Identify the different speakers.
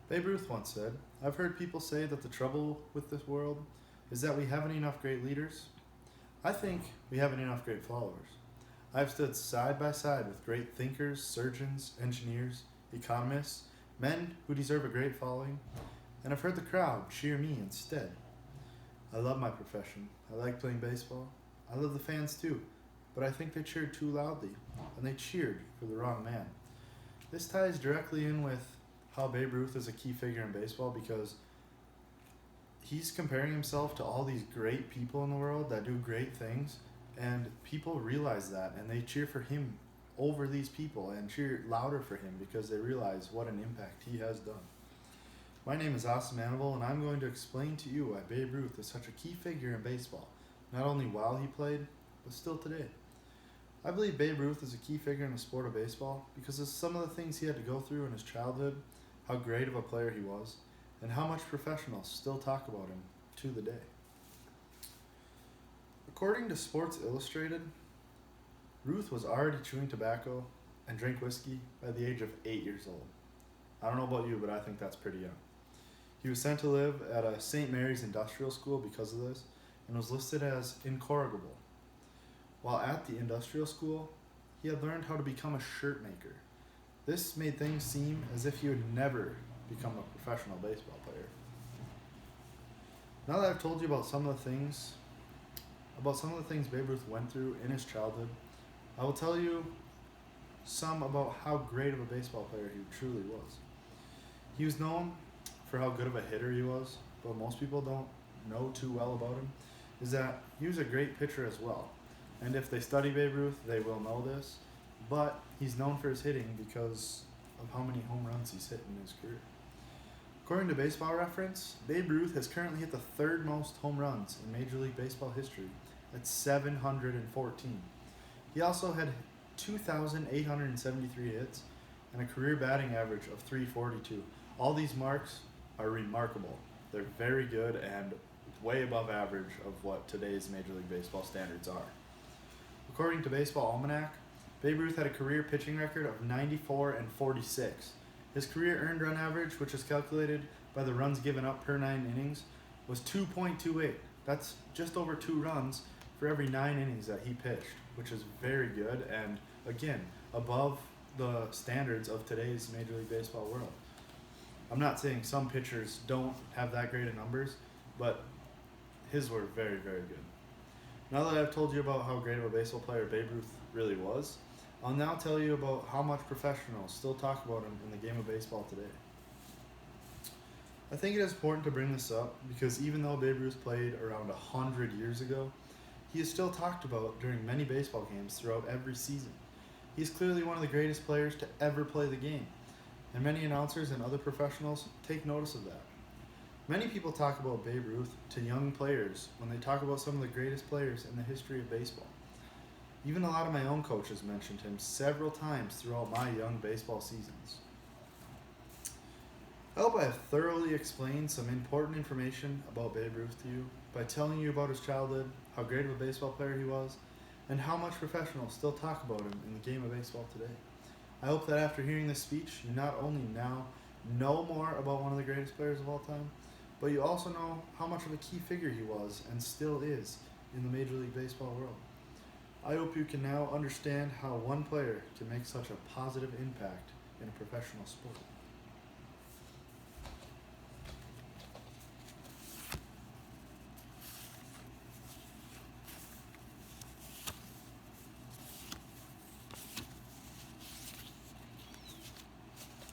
Speaker 1: Babe Ruth once said, "I've heard people say that the trouble with this world is that we haven't enough great leaders. I think we haven't enough great followers. I've stood side by side with great thinkers, surgeons, engineers, economists, men who deserve a great following, and I've heard the crowd cheer me instead. I love my profession. I like playing baseball. I love the fans too, but I think they cheered too loudly, and they cheered for the wrong man." This ties directly in with how Babe Ruth is a key figure in baseball because he's comparing himself to all these great people in the world that do great things, and people realize that and they cheer for him over these people and cheer louder for him because they realize what an impact he has done. My name is Austin Manival, and I'm going to explain to you why Babe Ruth is such a key figure in baseball, not only while he played, but still today. I believe Babe Ruth is a key figure in the sport of baseball because of some of the things he had to go through in his childhood, how great of a player he was, and how much professionals still talk about him to the day. According to Sports Illustrated, Ruth was already chewing tobacco and drank whiskey by the age of 8 years old. I don't know about you, but I think that's pretty young. He was sent to live at a St. Mary's industrial school because of this and was listed as incorrigible. While at the industrial school, he had learned how to become a shirt maker. This made things seem as if he would never become a professional baseball player. Now that I've told you about some of the things Babe Ruth went through in his childhood, I will tell you some about how great of a baseball player he truly was. He was known for how good of a hitter he was, but most people don't know too well about him, is that he was a great pitcher as well. And if they study Babe Ruth, they will know this, but he's known for his hitting because of how many home runs he's hit in his career. According to Baseball Reference, Babe Ruth has currently hit the third most home runs in Major League Baseball history at 714. He also had 2,873 hits and a career batting average of 342. All these marks are remarkable. They're very good and way above average of what today's Major League Baseball standards are. According to Baseball Almanac, Babe Ruth had a career pitching record of 94-46. His career earned run average, which is calculated by the runs given up per 9 innings, was 2.28. That's just over 2 runs for every 9 innings that he pitched, which is very good and, again, above the standards of today's Major League Baseball world. I'm not saying some pitchers don't have that great of numbers, but his were very, very good. Now that I've told you about how great of a baseball player Babe Ruth really was, I'll now tell you about how much professionals still talk about him in the game of baseball today. I think it is important to bring this up because even though Babe Ruth played around 100 years ago, he is still talked about during many baseball games throughout every season. He is clearly one of the greatest players to ever play the game, and many announcers and other professionals take notice of that. Many people talk about Babe Ruth to young players when they talk about some of the greatest players in the history of baseball. Even a lot of my own coaches mentioned him several times throughout my young baseball seasons. I hope I have thoroughly explained some important information about Babe Ruth to you by telling you about his childhood, how great of a baseball player he was, and how much professionals still talk about him in the game of baseball today. I hope that after hearing this speech, you not only now know more about one of the greatest players of all time, but you also know how much of a key figure he was and still is in the Major League Baseball world. I hope you can now understand how one player can make such a positive impact in a professional sport.